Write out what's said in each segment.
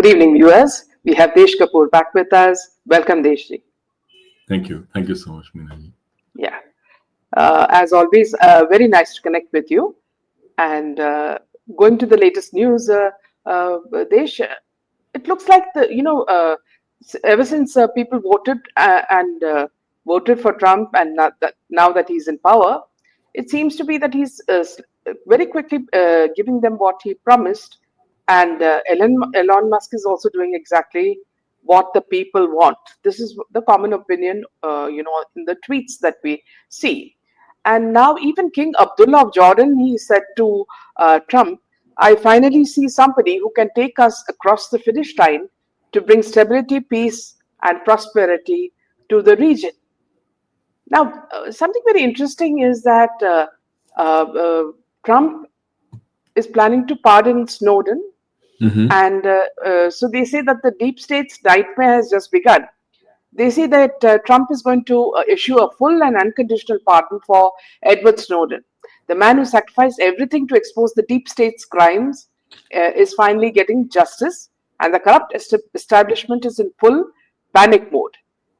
Good evening, viewers. We have Desh Kapoor back with us. Welcome, Deshji. Thank you. Thank you so much, Minaji. Yeah. As always, very nice to connect with you. And going to the latest news, Desh, it looks like ever since people voted and voted for Trump, and now that he's in power, it seems to be that he's very quickly giving them what he promised. And Elon Musk is also doing exactly what the people want. This is the common opinion, in the tweets that we see. And now even King Abdullah of Jordan, he said to Trump, I finally see somebody who can take us across the finish line to bring stability, peace, and prosperity to the region. Now, something very interesting is that Trump is planning to pardon Snowden. Mm-hmm. And so they say that the deep state's nightmare has just begun. They say that Trump is going to issue a full and unconditional pardon for Edward Snowden. The man who sacrificed everything to expose the deep state's crimes is finally getting justice, and the corrupt establishment is in full panic mode.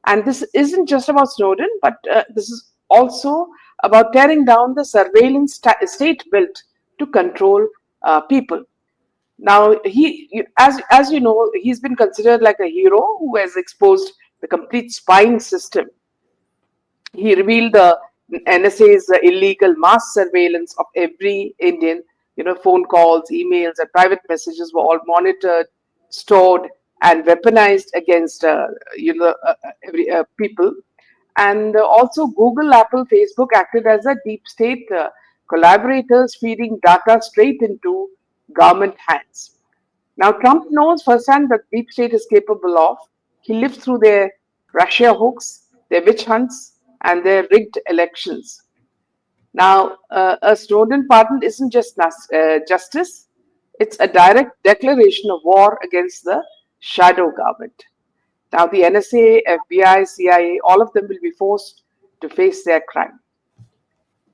And this isn't just about Snowden, but this is also about tearing down the surveillance state built to control people. Now, as you know, he's been considered like a hero who has exposed the complete spying system. He revealed the NSA's illegal mass surveillance of every Indian. Phone calls, emails, and private messages were all monitored, stored, and weaponized against every people. And also, Google, Apple, Facebook acted as a deep state collaborators, feeding data straight into government hands. Now, Trump knows firsthand that deep state is capable of. He lived through their Russia hoax, their witch hunts, and their rigged elections. Now, a Snowden pardon isn't just justice, it's a direct declaration of war against the shadow government. Now, the NSA, FBI, CIA, all of them will be forced to face their crime.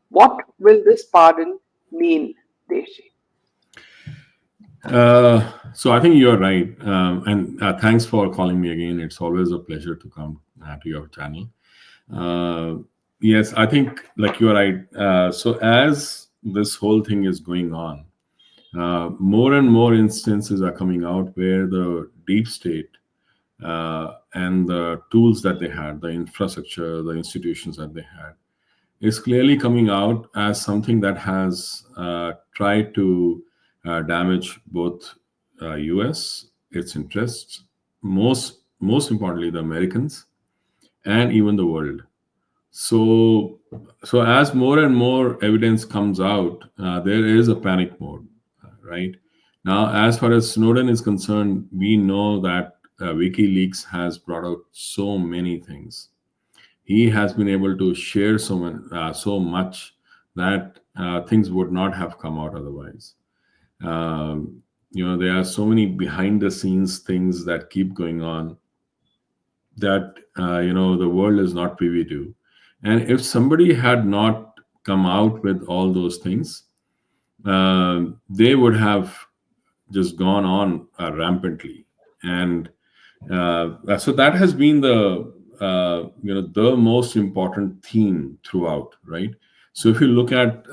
What will this pardon mean, Deshi? So I think you're right. And thanks for calling me again. It's always a pleasure to come to your channel. Yes, I think like you're right. So as this whole thing is going on, more and more instances are coming out where the deep state and the tools that they had, the infrastructure, the institutions that they had, is clearly coming out as something that has tried to damage both US, its interests, most importantly the Americans, and even the world. So as more and more evidence comes out, there is a panic mode, right? Now, as far as Snowden is concerned, we know that WikiLeaks has brought out so many things. He has been able to share so much that things would not have come out otherwise. There are so many behind the scenes things that keep going on that the world is not privy to. And if somebody had not come out with all those things, they would have just gone on rampantly. And so that has been the most important theme throughout, right? So if you look at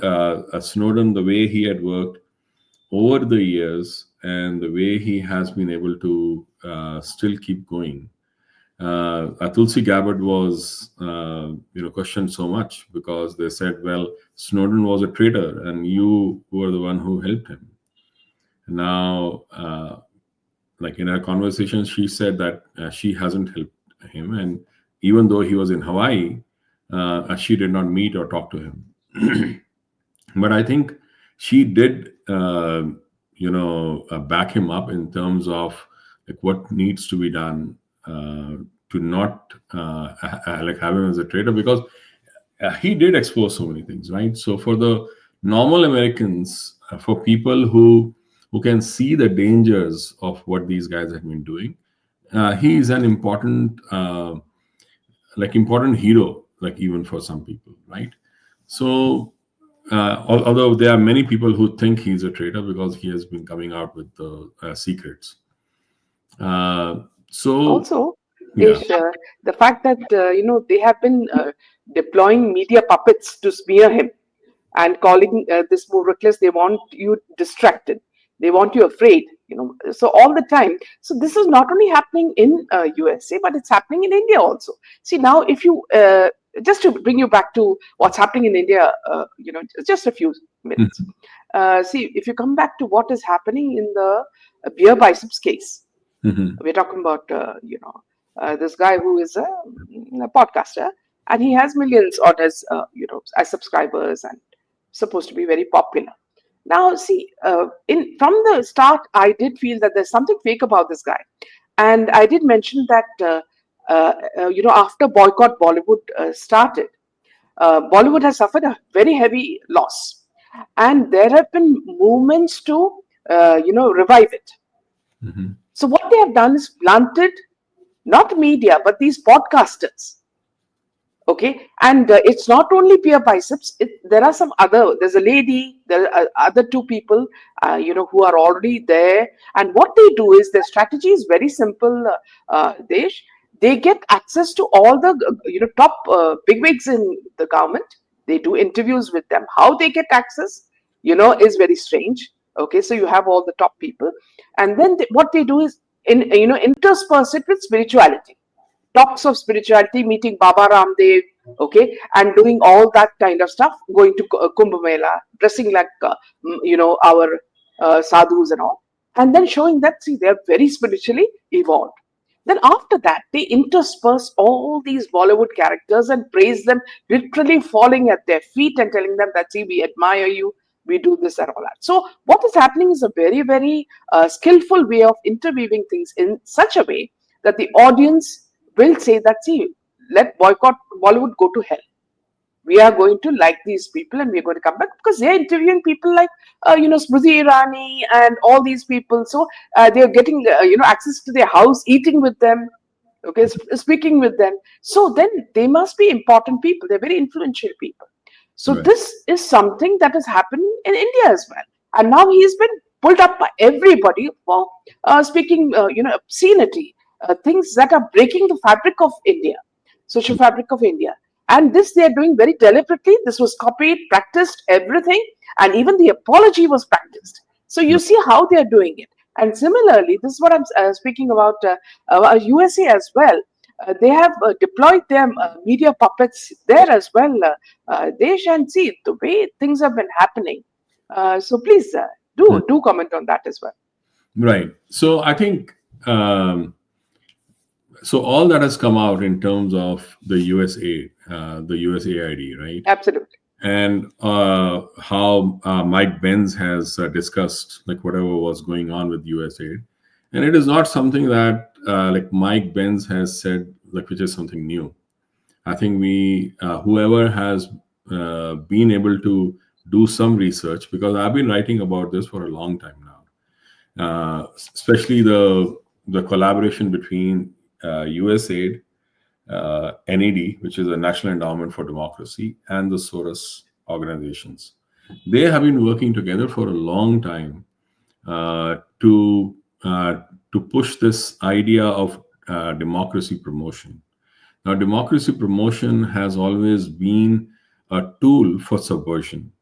Snowden, the way he had worked over the years and the way he has been able to still keep going, Tulsi Gabbard was questioned so much because they said, well, Snowden was a traitor and you were the one who helped him. Now, like in our conversation, she said that she hasn't helped him, and even though he was in Hawaii, she did not meet or talk to him. But I think she did back him up in terms of like what needs to be done to not like have him as a traitor, because he did expose so many things, right? So for the normal Americans, for people who can see the dangers of what these guys have been doing, he is an important important hero, like even for some people, right? So although there are many people who think he's a traitor because he has been coming out with the secrets. So Also, yeah. The fact that they have been deploying media puppets to smear him and calling this move reckless. They want you distracted. They want you afraid. So all the time. So this is not only happening in USA, but it's happening in India also. See now, if you just to bring you back to what's happening in India, just a few minutes. See, if you come back to what is happening in the beer biceps case, Mhm. we're talking about this guy who is a podcaster, and he has millions on his as subscribers and supposed to be very popular. Now, see, in from the start, I did feel that there's something fake about this guy, and I did mention that after boycott Bollywood started, Bollywood has suffered a very heavy loss, and there have been movements to revive it. Mhm. So what they have done is planted not media but these podcasters. Okay, and it's not only peer biceps. There are some other. There's a lady. There are other two people, who are already there. And what they do is their strategy is very simple. Desh, they get access to all the top bigwigs in the government. They do interviews with them. How they get access, is very strange. Okay, so you have all the top people, and then what they do is intersperse it with spirituality, talks of spirituality, meeting Baba Ramdev, okay, and doing all that kind of stuff, going to Kumbh Mela, dressing like, our sadhus and all, and then showing that, see, they're very spiritually evolved. Then after that, they intersperse all these Bollywood characters and praise them, literally falling at their feet and telling them that, see, we admire you, we do this and all that. So what is happening is a very, very skillful way of interweaving things in such a way that the audience will say that, see, let boycott Bollywood go to hell. We are going to like these people and we're going to come back because they're interviewing people like, Smriti Irani and all these people. So they're getting, access to their house, eating with them, okay, speaking with them. So then they must be important people. They're very influential people. So Right. this is something that is happening in India as well. And now he's been pulled up by everybody for speaking, obscenity, things that are breaking the fabric of India, social fabric of India. And this they are doing very deliberately. This was copied, practiced, everything, and even the apology was practiced. So you see how they are doing it. And similarly, this is what I'm speaking about USA as well. They have deployed their media puppets there as well. They shall see the way things have been happening. So please do comment on that as well. Right. So I think so. All that has come out in terms of the USA, the USAID, right? Absolutely. And how Mike Benz has discussed like whatever was going on with USAID, and it is not something that like Mike Benz has said, like which is something new. I think we whoever has been able to do some research, because I've been writing about this for a long time now, especially the collaboration between USAID, NED, which is the National Endowment for Democracy, and the Soros organizations. They have been working together for a long time uh, to uh, to push this idea of democracy promotion. Now, democracy promotion has always been a tool for subversion,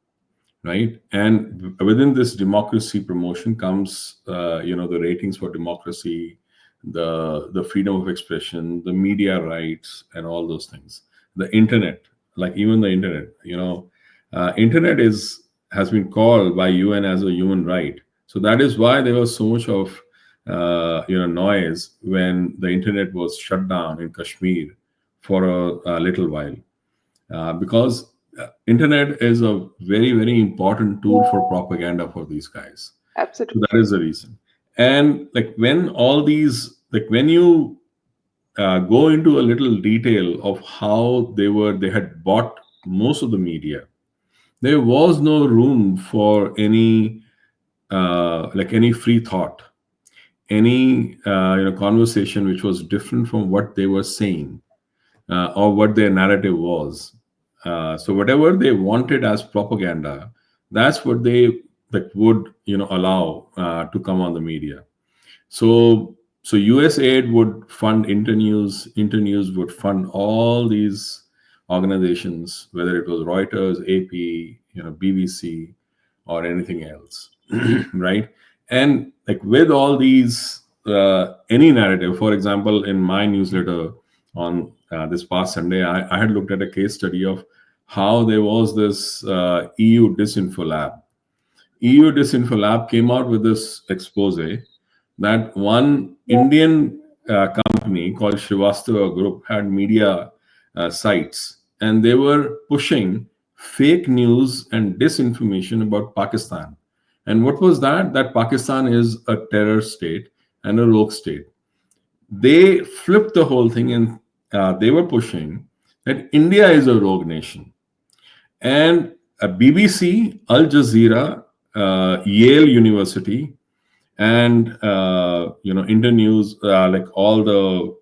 right? And within this democracy promotion comes the ratings for democracy, the freedom of expression, the media rights, and all those things. The internet, like even the internet, internet is has been called by UN as a human right. So that is why there was so much of noise when the internet was shut down in Kashmir for a little while, because internet is a very, very important tool for propaganda for these guys. So Absolutely. that is the reason. And like when all these, like when you go into a little detail of how they had bought most of the media, there was no room for any any free thought, any conversation which was different from what they were saying, or what their narrative was. So whatever they wanted as propaganda, that's what they would allow to come on the media. So So USAID would fund Internews. Internews would fund all these organizations, whether it was Reuters, AP, BBC, or anything else, right? And like with all these, any narrative. For example, in my newsletter on this past Sunday, I had looked at a case study of how there was this EU disinfo lab. EU Disinfo Lab came out with this expose that one Indian company called Srivastava Group had media sites, and they were pushing fake news and disinformation about Pakistan. And what was that? That Pakistan is a terror state and a rogue state. They flipped the whole thing, and they were pushing that India is a rogue nation. And BBC, Al Jazeera, Yale University, and Internews, like all the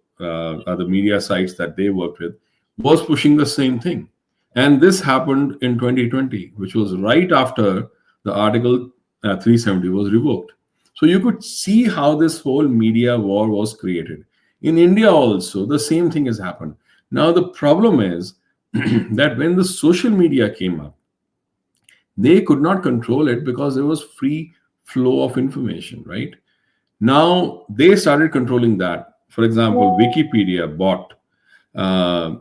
other media sites that they worked with, was pushing the same thing. And this happened in 2020, which was right after the Article 370 was revoked. So you could see how this whole media war was created. In India also, the same thing has happened. Now the problem is that when the social media came up, they could not control it because there was free flow of information, right? Now they started controlling that. For example, Wikipedia bought, uh,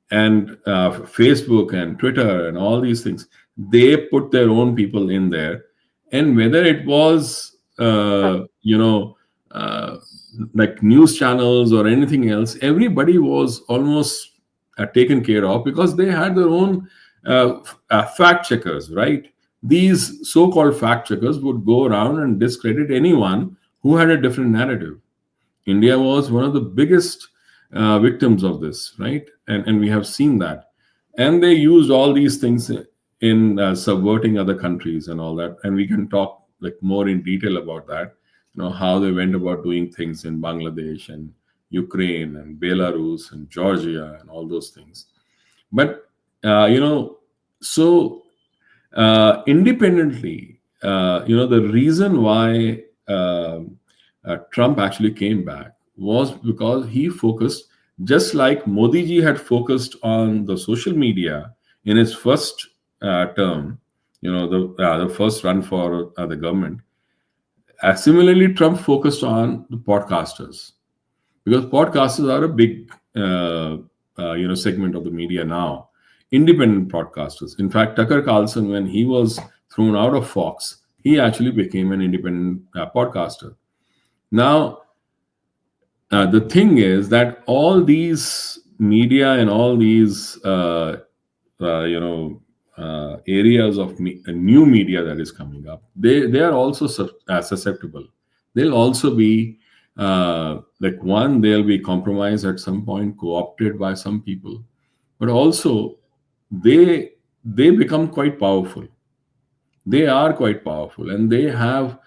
and Facebook and Twitter and all these things, they put their own people in there. And whether it was uh, like news channels or anything else, everybody was almost taken care of because they had their own fact checkers, right? These so-called fact checkers would go around and discredit anyone who had a different narrative. India was one of the biggest victims of this, right? And we have seen that. And they used all these things in subverting other countries and all that. And we can talk like more in detail about that. How they went about doing things in Bangladesh and Ukraine and Belarus and Georgia and all those things. But so independently, the reason why Trump actually came back was because he focused, just like Modi ji had focused on the social media in his first term, the first run for the government. Similarly, Trump focused on the podcasters because podcasters are a big segment of the media now. Independent podcasters. In fact, Tucker Carlson, when he was thrown out of Fox, he actually became an independent podcaster. Now, the thing is that all these media and all these areas of new media that is coming up, they are also susceptible. They'll also be like one, they'll be compromised at some point, co-opted by some people, but also they become quite powerful. They are quite powerful, and they have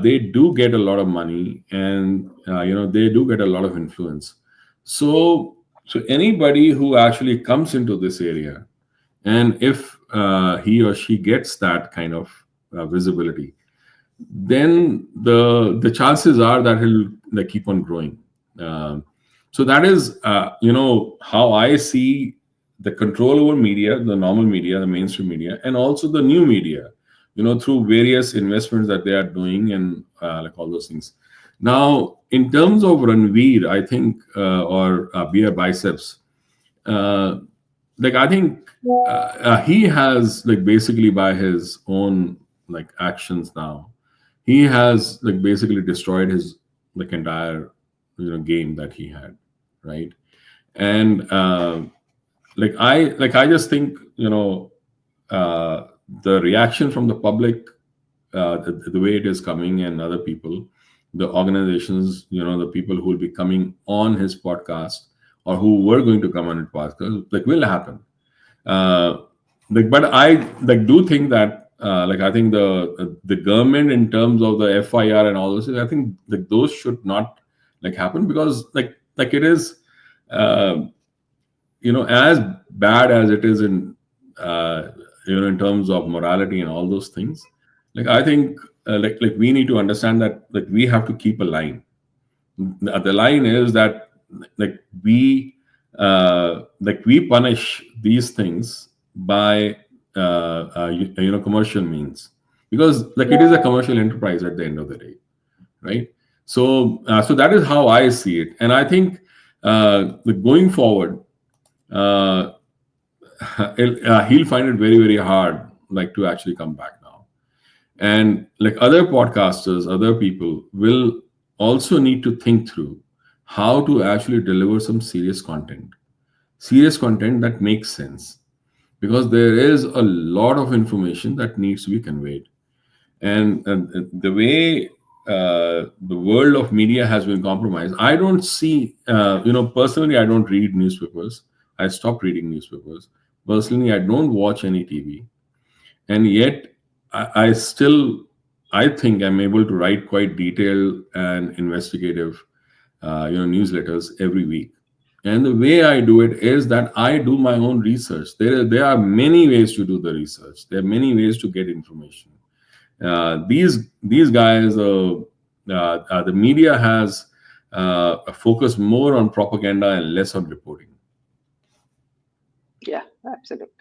they do get a lot of money, and they do get a lot of influence. So anybody who actually comes into this area, and if he or she gets that kind of visibility, then the chances are that he'll like keep on growing. So that is how I see the control over media, the normal media, the mainstream media, and also the new media, through various investments that they are doing and like all those things. Now, in terms of Ranveer, I think, or Beer Biceps, uh, like I think he has like basically by his own like actions now, he has like basically destroyed his like entire game that he had, right? And I just think the reaction from the public, the way it is coming, and other people, the organizations, the people who will be coming on his podcast or who were going to come on his podcast, like will happen. uh, but I like do think that I think the government in terms of the FIR and all those things, I think like those should not like happen because like it is uh, as bad as it is in in terms of morality and all those things. Like I think like we need to understand that like we have to keep a line. The line is that like we punish these things by commercial means, because like it is a commercial enterprise at the end of the day, right? So that is how I see it, and I think going forward, uh, he'll find it very very hard like to actually come back now. And like other podcasters, other people will also need to think through how to actually deliver some serious content that makes sense, because there is a lot of information that needs to be conveyed. And the way the world of media has been compromised, I don't see, personally, I don't read newspapers. I stopped reading newspapers. Personally, I don't watch any TV. And yet, I still, I think I'm able to write quite detailed and investigative, newsletters every week. And the way I do it is that I do my own research. There are many ways to do the research. There are many ways to get information. These guys, the media has focused more on propaganda and less on reporting. Yeah, absolutely.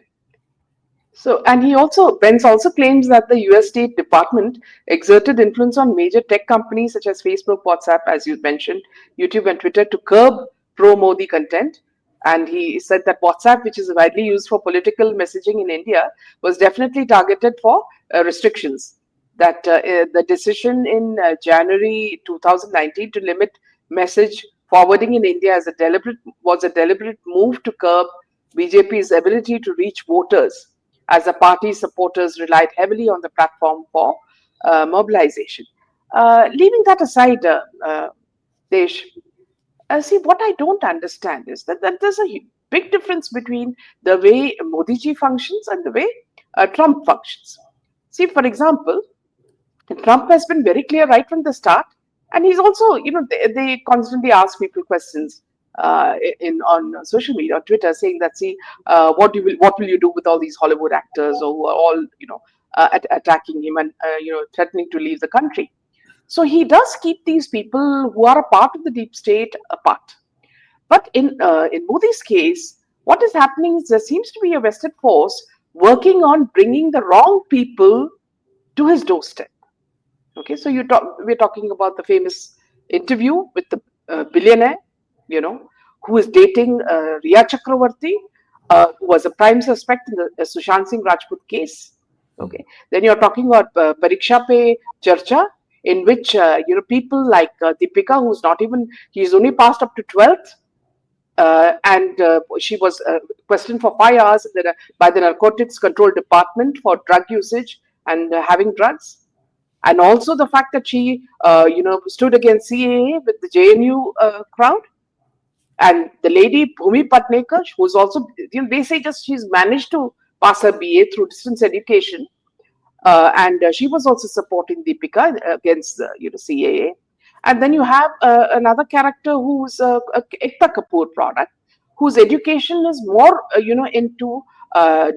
So, and Pence also claims that the US State Department exerted influence on major tech companies such as Facebook, WhatsApp, as you mentioned, YouTube, and Twitter to curb pro Modi content. And he said that WhatsApp, which is widely used for political messaging in India, was definitely targeted for restrictions. That the decision in January 2019 to limit message forwarding in India was a deliberate move to curb BJP's ability to reach voters, as the party's supporters relied heavily on the platform for mobilization. Leaving that aside, Desh, see, what I don't understand is that there's a big difference between the way Modi ji functions and the way Trump functions. See, for example, Trump has been very clear right from the start, and he's also, they constantly ask people questions in on social media, on Twitter, saying that, see, what will you do with all these Hollywood actors who are all, attacking him and threatening to leave the country. So he does keep these people who are a part of the deep state apart. But in Modi's case, what is happening is there seems to be a vested force working on bringing the wrong people to his doorstep. Okay, so we're talking about the famous interview with the billionaire, who is dating Riya Chakravarti, who was a prime suspect in the Sushant Singh Rajput case. Okay, then you're talking about Pariksha Pe Charcha, in which people like Deepika, he's only passed up to 12th, and she was questioned for 5 hours by the Narcotics Control Department for drug usage and having drugs. And also the fact that she, stood against CAA with the JNU crowd. And the lady, Bhumi Patnekar, who's also, they say just she's managed to pass her BA through distance education. And she was also supporting Deepika against, CAA. And then you have another character who's a Ekta Kapoor product, whose education is more, into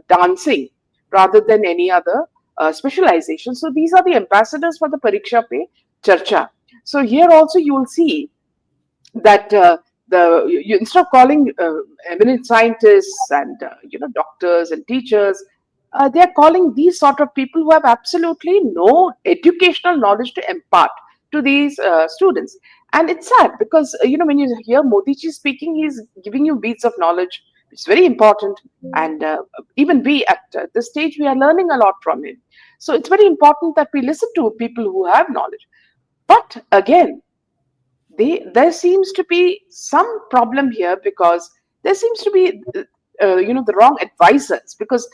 dancing rather than any other specialization. So these are the ambassadors for the Pariksha Pe Charcha. So here also you will see that instead of calling eminent scientists and doctors and teachers, they are calling these sort of people who have absolutely no educational knowledge to impart to these students. And it's sad because when you hear Modi ji speaking, he's giving you beads of knowledge. It's very important, and even we at this stage we are learning a lot from him. So it's very important that we listen to people who have knowledge. But again, there seems to be some problem here, because there seems to be the wrong advisors, because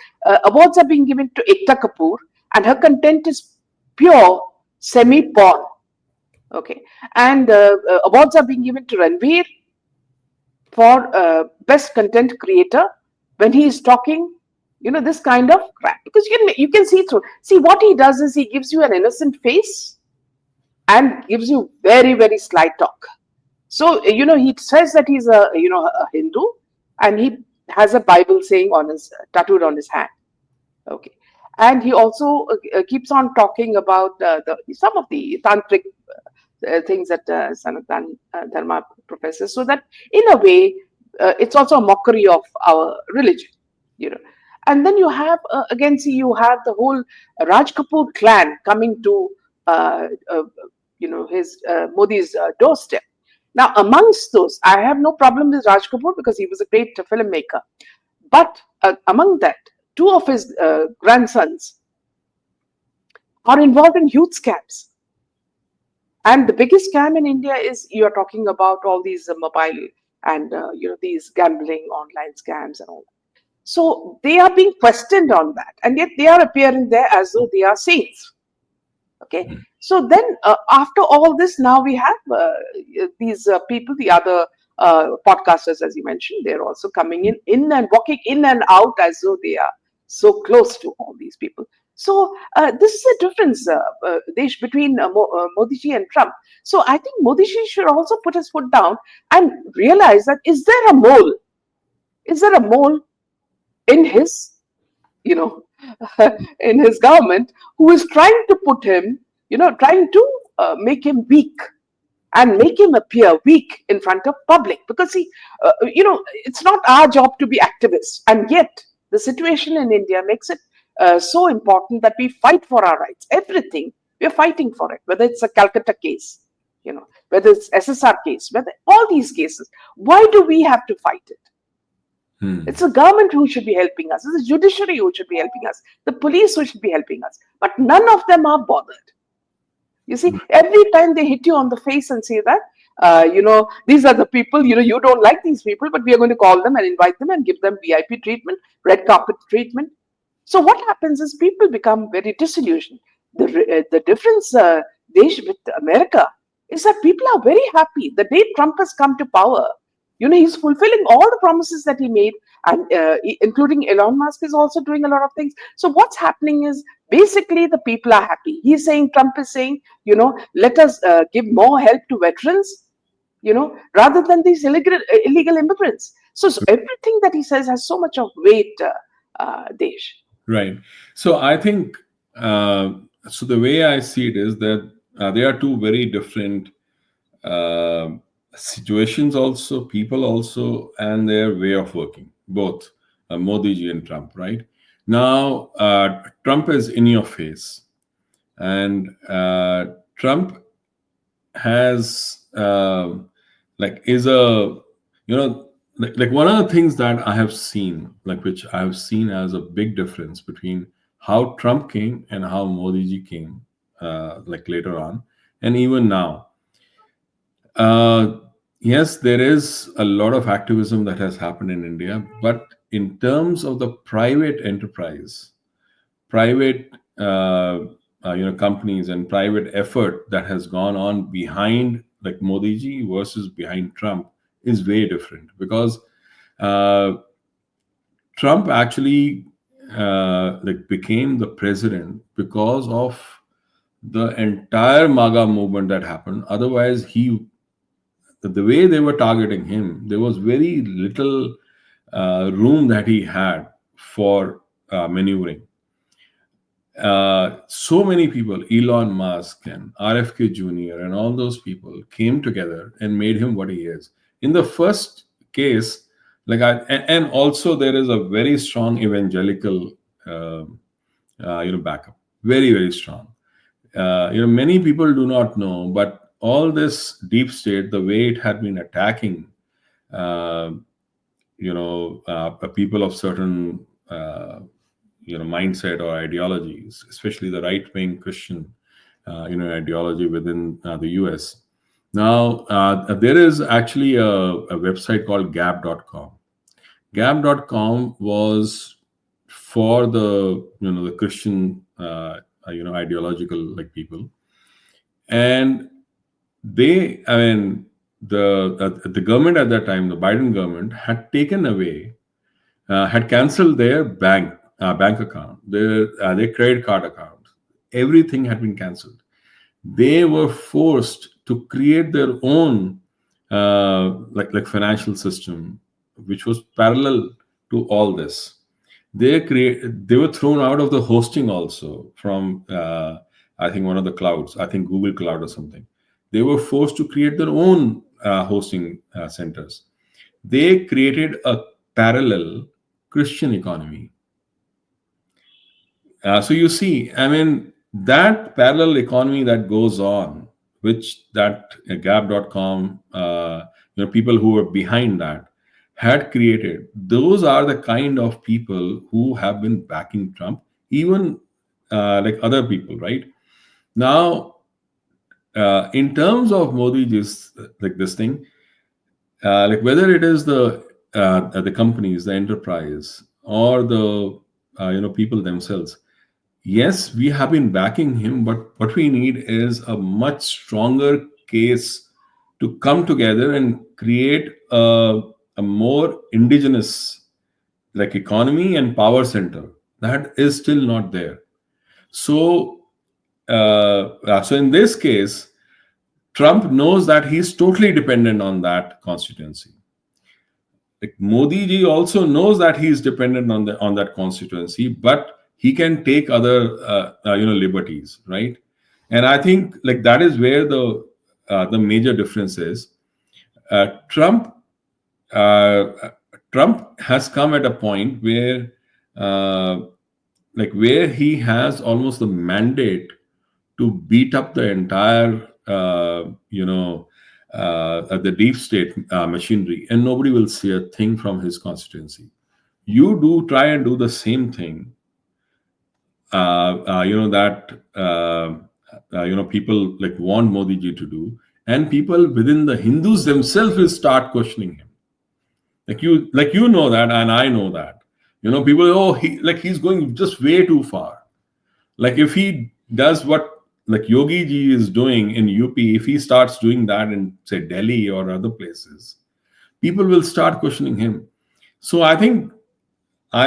awards are being given to Ekta Kapoor and her content is pure semi porn. Okay, and awards are being given to Ranveer for best content creator when he is talking this kind of crap, because you can see what he does is he gives you an innocent face and gives you very very sly talk. So he says that he's a Hindu, and he has a Bible saying on his tattooed on his hand. Okay, and he also keeps on talking about some of the tantric things that Sanatan Dharma professes. So that in a way, it's also a mockery of our religion, you know. And then you have again, see, you have the whole Raj Kapoor clan coming to his Modi's doorstep. Now, amongst those, I have no problem with Raj Kapoor because he was a great filmmaker. But among that, two of his grandsons are involved in huge scams. And the biggest scam in India is you are talking about all these mobile and these gambling online scams and all that. So they are being questioned on that, and yet they are appearing there as though they are saints. Okay, so then after all this, now we have these people, the other podcasters, as you mentioned, they're also coming in and walking in and out as though they are so close to all these people. So this is a difference, Desh, between Modi ji and Trump. So I think Modi ji should also put his foot down and realize that is there a mole? Is there a mole in his, in his government who is trying to put him, trying to make him weak and make him appear weak in front of public? Because it's not our job to be activists, and yet the situation in India makes it so important that we fight for our rights. Everything we're fighting for it, whether it's a Calcutta case, whether it's SSR case, whether all these cases. Why do we have to fight it? It's the government who should be helping us. It's the judiciary who should be helping us. The police who should be helping us. But none of them are bothered. You see, every time they hit you on the face and say that, these are the people, you don't like these people, but we are going to call them and invite them and give them VIP treatment, red carpet treatment. So what happens is people become very disillusioned. The difference, Desh, with America is that people are very happy. The day Trump has come to power, he's fulfilling all the promises that he made, and including Elon Musk is also doing a lot of things. So what's happening is basically the people are happy. Trump is saying, let us give more help to veterans, rather than these illegal immigrants. So everything that he says has so much of weight, Desh. Right. So I think, so the way I see it is that there are two very different situations also, people also, and their way of working, both Modi ji and Trump, right? Now, Trump is in your face, and Trump has is a, like one of the things that I have seen, which I have seen as a big difference between how Trump came and how Modi ji came, later on, and even now. Yes, there is a lot of activism that has happened in India, but in terms of the private enterprise, private companies and private effort that has gone on behind like Modi ji versus behind Trump is very different, because Trump actually became the president because of the entire MAGA movement that happened. Otherwise, the way they were targeting him, there was very little room that he had for maneuvering. So many people, Elon Musk and RFK Jr. and all those people came together and made him what he is. In the first case, and also there is a very strong evangelical, backup, very, very strong. Many people do not know, but all this deep state, the way it had been attacking, people of certain, mindset or ideologies, especially the right-wing Christian, ideology within the US. Now, there is actually a website called Gab.com. Gab.com was for the Christian, ideological people, and the government at that time, the Biden government, had taken away, had cancelled their bank account, their credit card account. Everything had been cancelled. They were forced to create their own financial system, which was parallel to all this. They were thrown out of the hosting also from I think one of the clouds, I think Google Cloud or something. they were forced to create their own hosting centers. They created a parallel Christian economy. So you see, I mean, that parallel economy that goes on, which that Gap.com, people who were behind that had created, those are the kind of people who have been backing Trump, even like other people, right? Now, in terms of Modi, just like this thing, like whether it is the companies, the enterprise, or the people themselves. Yes, we have been backing him, but what we need is a much stronger case to come together and create a more indigenous like economy and power center that is still not there. So, so in this case, Trump knows that he's totally dependent on that constituency. Like Modi ji also knows that he is dependent on that constituency, but he can take other liberties, right? And I think like that is where the major difference is. Trump uh, Trump has come at a point where uh, where he has almost the mandate to beat up the entire the deep state machinery, and nobody will see a thing from his constituency. You do try and do the same thing, that people like want Modi ji to do, and people within the Hindus themselves will start questioning him. Like you know that, and I know that. People, oh, he's going just way too far. Like if he does what like Yogi ji is doing in UP, if he starts doing that in say Delhi or other places, people will start questioning him. So I think so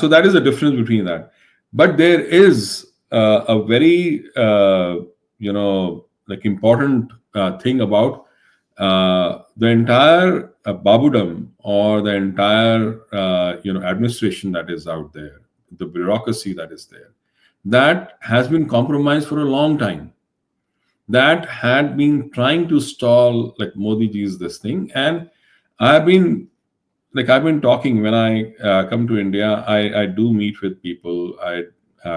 that is the difference between that. But there is a very like important thing about the entire Babudam, or the entire administration that is out there, the bureaucracy that is there, that has been compromised for a long time. That had been trying to stall like Modi ji's this thing, and I've been talking when I come to India. I do meet with people. I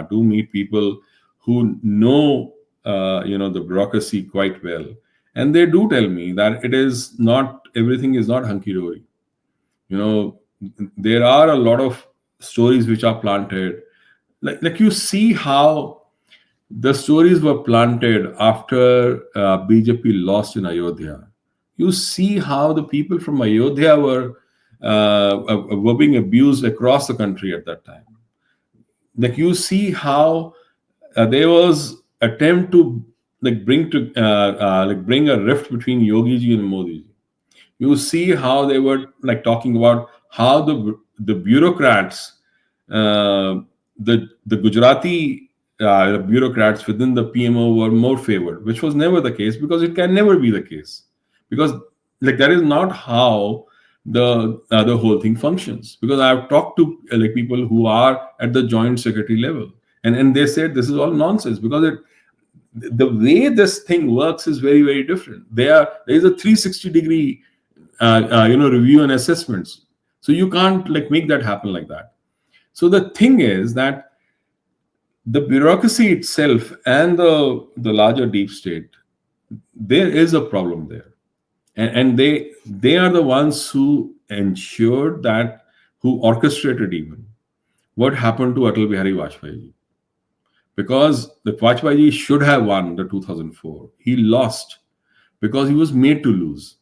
do meet people who know the bureaucracy quite well, and they do tell me that it is not, everything is not hunky dory. There are a lot of stories which are planted. Like you see how the stories were planted after BJP lost in Ayodhya. You see how the people from Ayodhya were being abused across the country at that time. Like you see how there was attempt to bring a rift between Yogi ji and Modi ji. You see how they were like talking about how the bureaucrats, the Gujarati bureaucrats within the PMO were more favored, which was never the case, because it can never be the case, because like that is not how the whole thing functions. Because I've talked to like people who are at the joint secretary level, and they said this is all nonsense, because the way this thing works is very, very different. There is a 360-degree review and assessments, so you can't like make that happen like that. So the thing is that the bureaucracy itself and the larger deep state, there is a problem there, and they are the ones who ensured that, who orchestrated even what happened to Atal Bihari Vajpayee. Because the Vajpayee should have won the 2004, he lost because he was made to lose.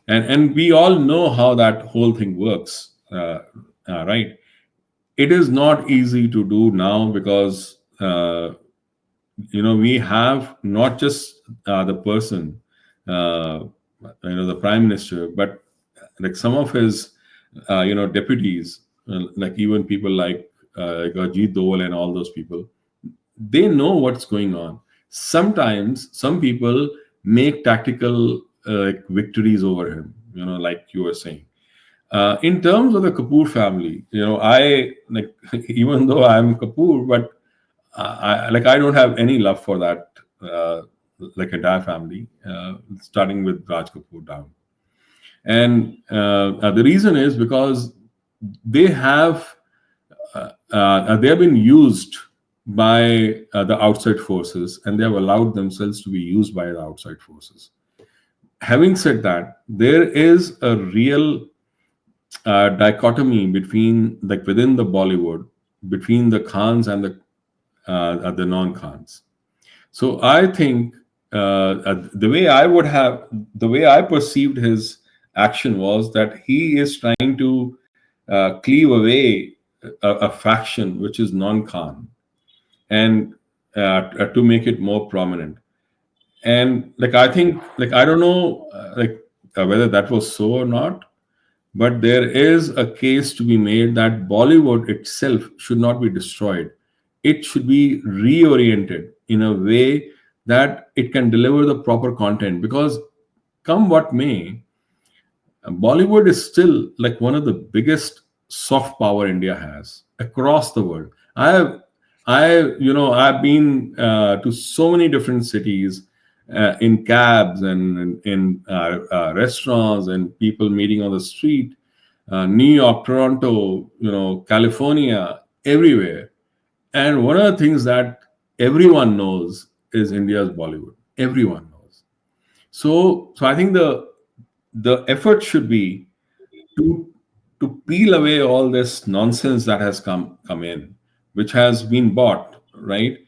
And we all know how that whole thing works, right? It is not easy to do now, because we have not just the person, the prime minister, but like some of his deputies, like even people like Ajit Doval and all those people. They know what's going on. Sometimes some people make tactical victories over him, like you were saying. In terms of the Kapoor family, I like even though I'm Kapoor, but I don't have any love for like entire family, starting with Raj Kapoor down. And the reason is because they have they have been used by the outside forces, and they have allowed themselves to be used by the outside forces. Having said that, there is a real dichotomy between, like within the Bollywood, between the Khans and the non-Khans. So I think the way I perceived his action was that he is trying to cleave away a faction which is non-Khan, and to make it more prominent. And like I think, like I don't know, whether that was so or not, but there is a case to be made that Bollywood itself should not be destroyed. It should be reoriented in a way that it can deliver the proper content. Because come what may, Bollywood is still like one of the biggest soft power India has across the world. I've been to so many different cities, in cabs and in restaurants, and people meeting on the street. New York, Toronto, California, everywhere. And one of the things that everyone knows is India's Bollywood. Everyone knows. So I think the effort should be to peel away all this nonsense that has come in, which has been bought, right?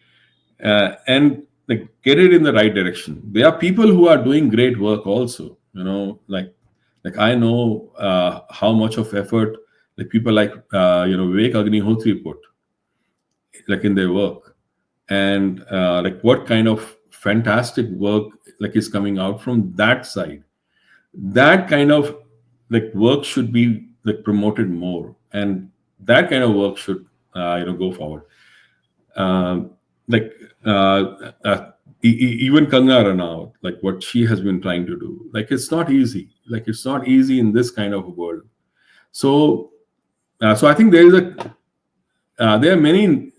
And like get it in the right direction. There are people who are doing great work also, like I know how much of effort like people like Vivek Agnihotri put like in their work, and like what kind of fantastic work like is coming out from that side. That kind of like work should be like promoted more, and that kind of work should go forward. Um, like even Kangana Ranaut, like what she has been trying to do, like it's not easy. Like it's not easy in this kind of a world. So I think there are many,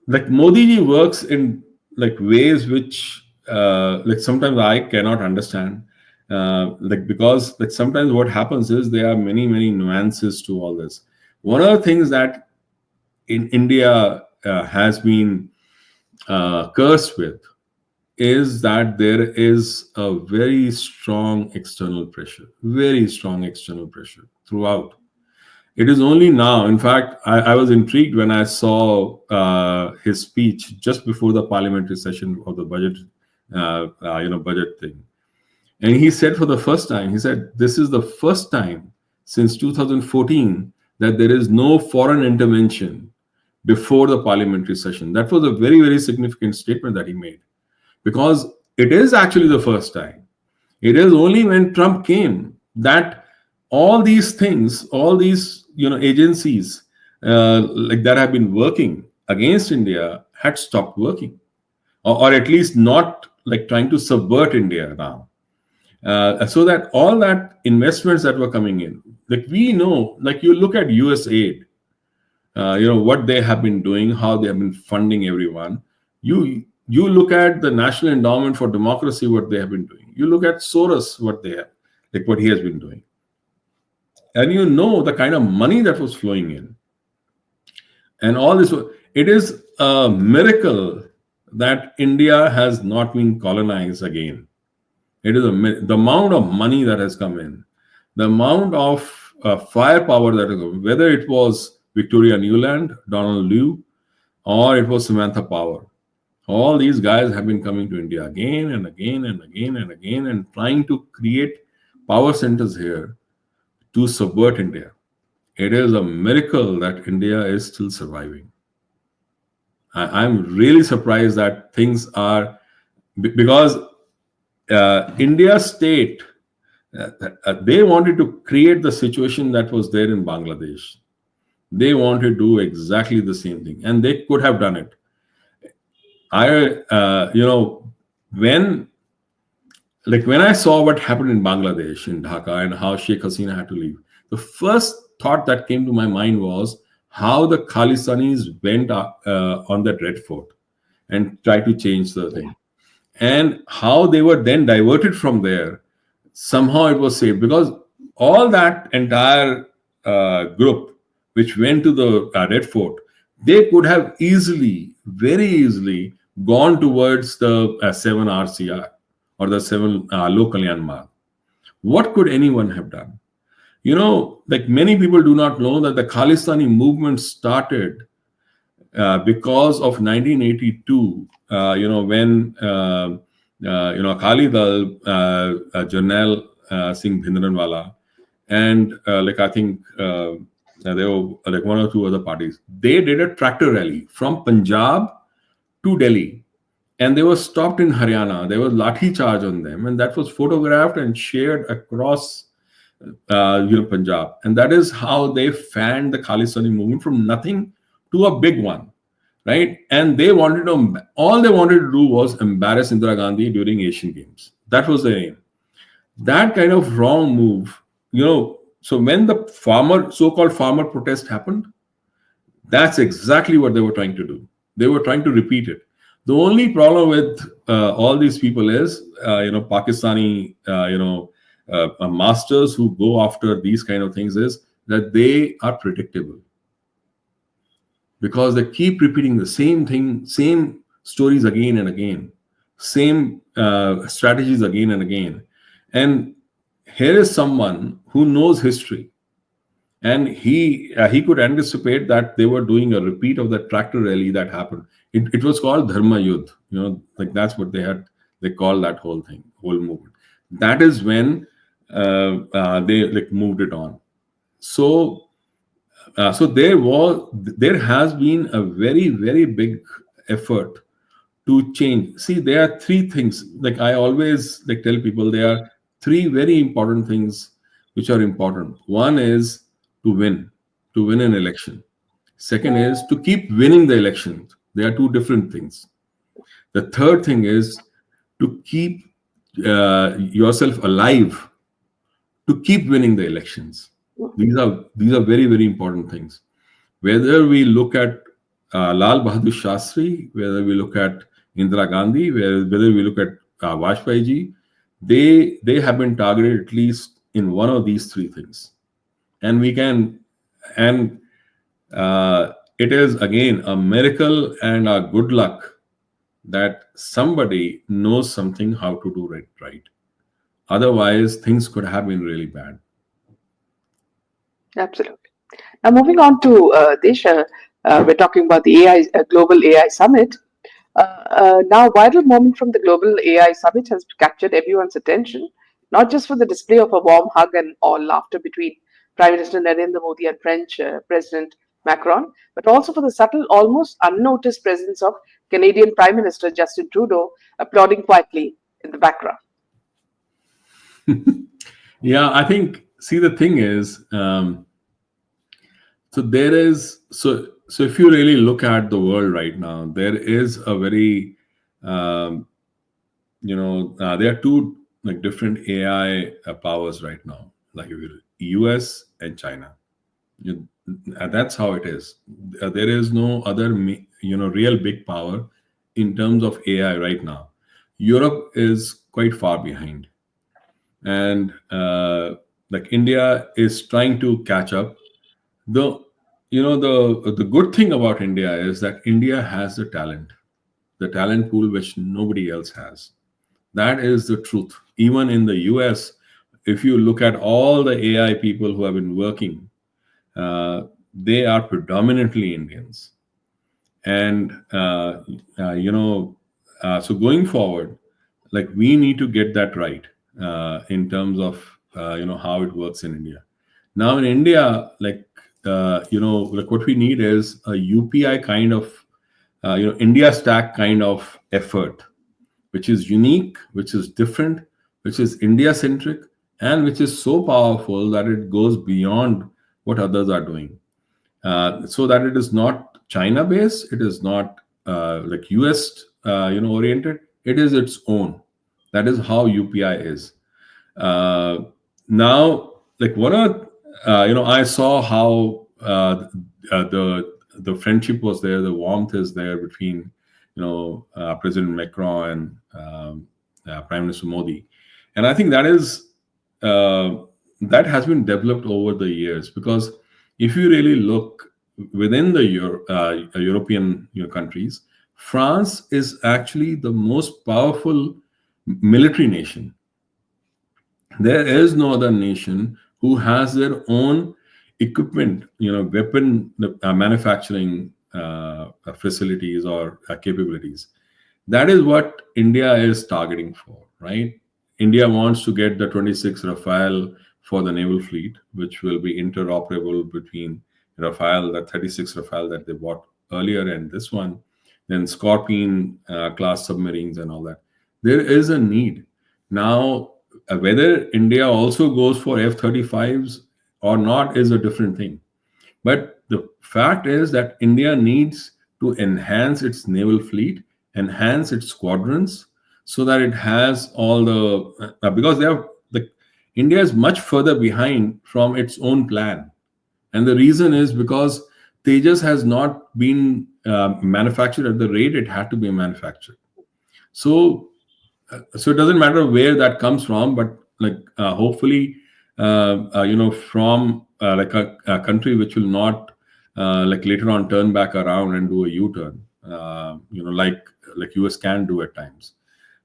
like Modi ji works in like ways which like sometimes I cannot understand. Like because like sometimes what happens is there are many nuances to all this. One of the things that in India has been cursed with is that there is a very strong external pressure throughout. It is only now, in fact, I was intrigued when I saw his speech just before the parliamentary session of the budget, budget thing. And he said for the first time, he said, this is the first time since 2014 that there is no foreign intervention before the parliamentary session. That was a very significant statement that he made, because it is actually the first time. It is only when Trump came that all these things, all these agencies like that have been working against India had stopped working, or at least not like trying to subvert India now. So that all that investments that were coming in, like we know, like you look at USAID, what they have been doing, how they have been funding everyone. You look at the National Endowment for Democracy, what they have been doing. You look at Soros, what he has been doing, and you know the kind of money that was flowing in, and all this. It is a miracle that India has not been colonized again. It is the amount of money that has come in, the amount of firepower that has come, whether it was Victoria Nuland, Donald Liu, or it was Samantha Power. All these guys have been coming to India again and again and again and again and trying to create power centers here to subvert India. It is a miracle that India is still surviving. I'm really surprised that things are, because India state, they wanted to create the situation that was there in Bangladesh. They wanted to do exactly the same thing, and they could have done it. When I saw what happened in Bangladesh, in Dhaka, and how Sheikh Hasina had to leave, the first thought that came to my mind was how the Khalistanis went on that Red Fort. and try to change the thing. And how they were then diverted from there, somehow it was saved, because all that entire group which went to the Red Fort, they could have easily, very easily, gone towards the 7 RCR or the 7 Lok Kalyan Marg. What could anyone have done? Like many people do not know that the Khalistani movement started because of 1982, when Akali Dal, Jarnail Singh Bhindranwala, and like I think there were like one or two other parties. They did a tractor rally from Punjab to Delhi, and they were stopped in Haryana. There was lathi charge on them, and that was photographed and shared across Punjab, and that is how they fanned the Khalistani movement from nothing to a big one, right? And all they wanted to do was embarrass Indira Gandhi during Asian Games. That was their aim. That kind of wrong move, So when the so-called farmer protest happened, that's exactly what they were trying to do. They were trying to repeat it. The only problem with all these people is, Pakistani, masters who go after these kind of things, is that they are predictable, because they keep repeating the same thing, same stories again and again, same strategies again and again. And here is someone who knows history, and he could anticipate that they were doing a repeat of the tractor rally that happened. It was called Dharma Yudh, like that's what they call that whole movement. That is when they like moved it on. So there has been a very, very big effort to change. See, there are three things. Like I always like tell people, there are three very important things which are important. One is to win an election. Second is to keep winning the election. They are two different things. The third thing is to keep yourself alive, to keep winning the elections. These are very, very important things. Whether we look at Lal Bahadur Shastri, whether we look at Indira Gandhi, whether we look at Vajpayee ji, they have been targeted at least in one of these three things. And it is again a miracle and a good luck that somebody knows something how to do it right. Otherwise, things could have been really bad. Absolutely. Now, moving on to Desh, we're talking about the Global AI Summit. Now, viral moment from the Global AI Summit has captured everyone's attention, not just for the display of a warm hug and all laughter between Prime Minister Narendra Modi and French President Macron, but also for the subtle, almost unnoticed presence of Canadian Prime Minister Justin Trudeau applauding quietly in the background. Yeah, I think. See, the thing is, so if you really look at the world right now, there is a very, there are two like different AI powers right now, like US and China. That's how it is. There is no other, real big power in terms of AI right now. Europe is quite far behind, and like India is trying to catch up. The good thing about India is that India has the talent pool which nobody else has. That is the truth. Even in the US, if you look at all the AI people who have been working, they are predominantly Indians. And so going forward, like we need to get that right in terms of how it works in India. Now in India, like like what we need is a UPI kind of India stack kind of effort, which is unique, which is different, which is India centric, and which is so powerful that it goes beyond what others are doing. So that it is not China based, it is not like US oriented, it is its own. That is how UPI is. Now, like one of I saw how the friendship was there, the warmth is there between President Macron and Prime Minister Modi. And I think uh, that has been developed over the years, because if you really look within the European countries, France is actually the most powerful military nation. There is no other nation who has their own equipment, weapon manufacturing facilities or capabilities. That is what India is targeting for, right? India wants to get the 26 Rafale for the naval fleet, which will be interoperable between Rafale, the 36 Rafale that they bought earlier, and this one, then Scorpion class submarines and all that. There is a need. Now, whether India also goes for F-35s or not is a different thing. But the fact is that India needs to enhance its naval fleet, enhance its squadrons, so that it has all the because they have the India is much further behind from its own plan, and the reason is because Tejas has not been manufactured at the rate it had to be manufactured. So so it doesn't matter where that comes from, but hopefully from like a country which will not like later on turn back around and do a u-turn, like US can do at times.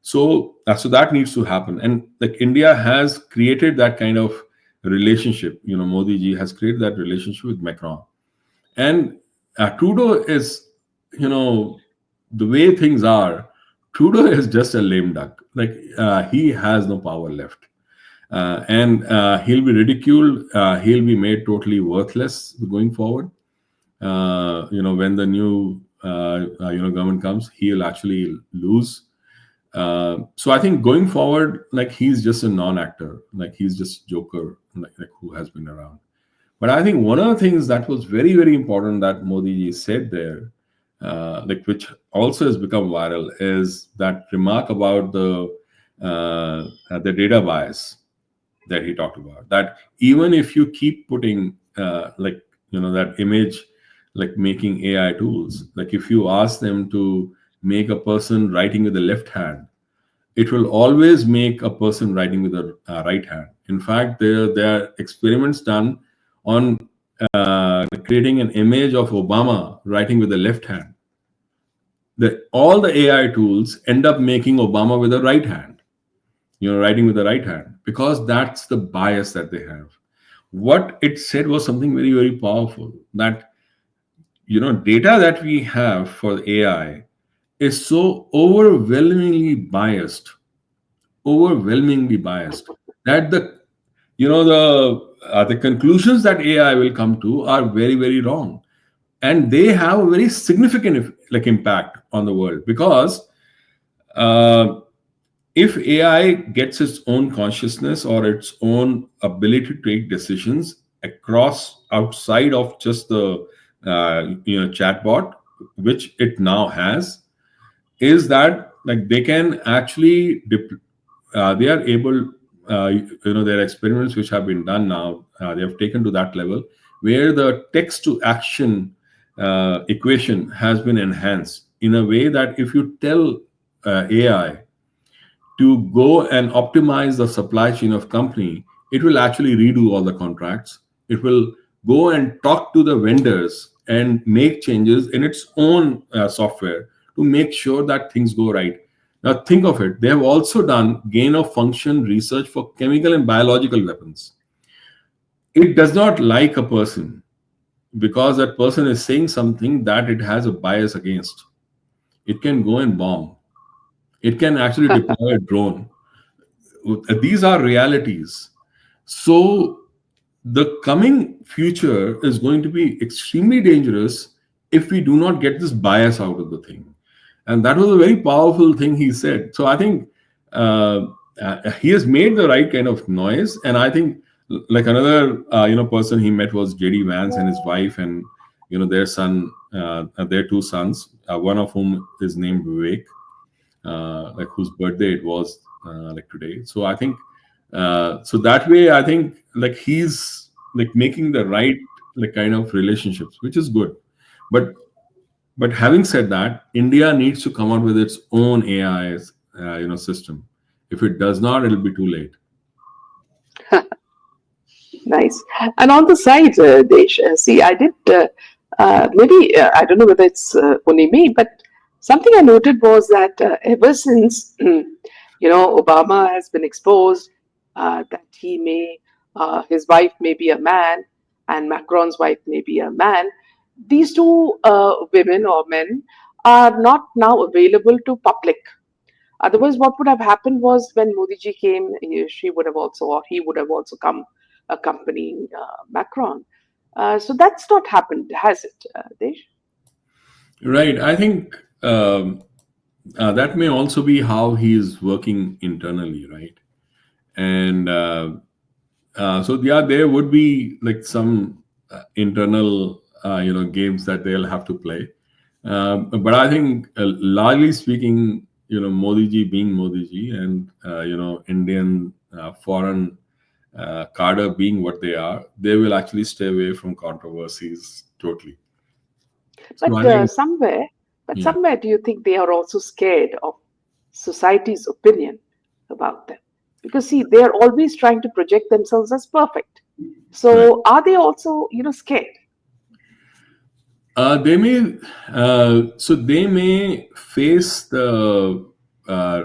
So so that needs to happen, and like India has created that kind of relationship. Modi ji has created that relationship with Macron, and Trudeau is, the way things are, Trudeau is just a lame duck. He has no power left, and he'll be ridiculed. He'll be made totally worthless going forward. When the new government comes, he'll actually lose. So I think going forward, he's just a non-actor. He's just Joker, who has been around. But I think one of the things that was very, very important that Modi ji said there, which also has become viral, is that remark about the data bias that he talked about. That even if you keep putting that image, like making AI tools, like if you ask them to make a person writing with the left hand, it will always make a person writing with the right hand. In fact, there are experiments done on creating an image of Obama writing with the left hand. All the AI tools end up making Obama with the right hand, writing with the right hand, because that's the bias that they have. What it said was something very, very powerful, that data that we have for AI is so overwhelmingly biased, that the conclusions that AI will come to are very, very wrong, and they have a very significant impact on the world, because if AI gets its own consciousness or its own ability to take decisions across outside of just the chatbot, which it now has, is that they can actually they are able, there are experiments which have been done now, they have taken to that level where the text to action equation has been enhanced in a way that if you tell AI to go and optimize the supply chain of company, it will actually redo all the contracts. It will go and talk to the vendors and make changes in its own software to make sure that things go right. Now think of it. They have also done gain of function research for chemical and biological weapons. It does not like a person because that person is saying something that it has a bias against. It can go and bomb. It can actually deploy a drone. These are realities. So the coming future is going to be extremely dangerous if we do not get this bias out of the thing. And that was a very powerful thing he said. So I think he has made the right kind of noise. And I think another person he met was JD Vance and his wife, and their son, their two sons, one of whom is named Vivek, whose birthday it was today. So I think so that way I think he's making the right kind of relationships, which is good. But But having said that, India needs to come out with its own AI, system. If it does not, it'll be too late. Nice. And on the side, Desh, see, I did, maybe, I don't know whether it's only me, but something I noted was that ever since, Obama has been exposed, that his wife may be a man, and Macron's wife may be a man, these two women or men are not now available to public. Otherwise, what would have happened was when Modi ji came, she would have also, or he would have also come accompanying Macron. So that's not happened, has it, Desh? Right. I think that may also be how he is working internally, right? And so, yeah, there would be like some internal, games that they'll have to play. But I think, largely speaking, Modi ji being Modi ji, and Indian foreign cadre being what they will actually stay away from controversies totally. So But I think, yeah. somewhere, do you think they are also scared of society's opinion about them? Because see, they are always trying to project themselves as perfect. Right. So are they also, scared? They may, so they may face the uh,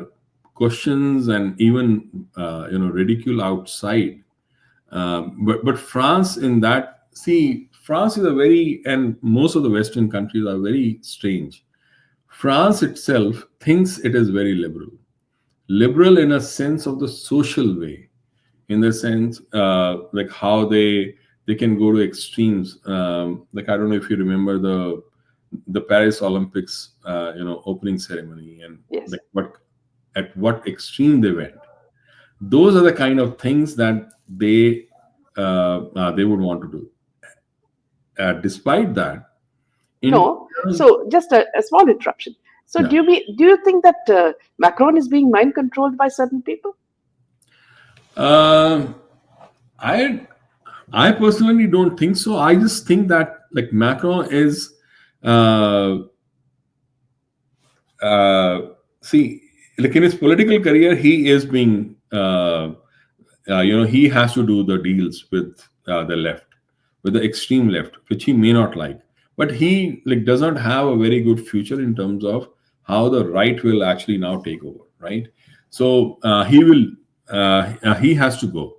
questions and even ridicule outside. But France, in that, see, France is a very, and most of the Western countries are very strange. France itself thinks it is very liberal, liberal in a sense of the social way, in the sense like how they can go to extremes. Like, I don't know if you remember the Paris Olympics, opening ceremony, and Yes. like what extreme they went. Those are the kind of things that they would want to do. Despite that, in No. So just a small interruption. So yeah, do you think that Macron is being mind controlled by certain people? um, I I personally don't think so. I just think that like Macron is uh, uh, see, like in his political career, he is being he has to do the deals with the left, with the extreme left, which he may not like, but he like does not have a very good future in terms of how the right will actually now take over, right? So he has to go.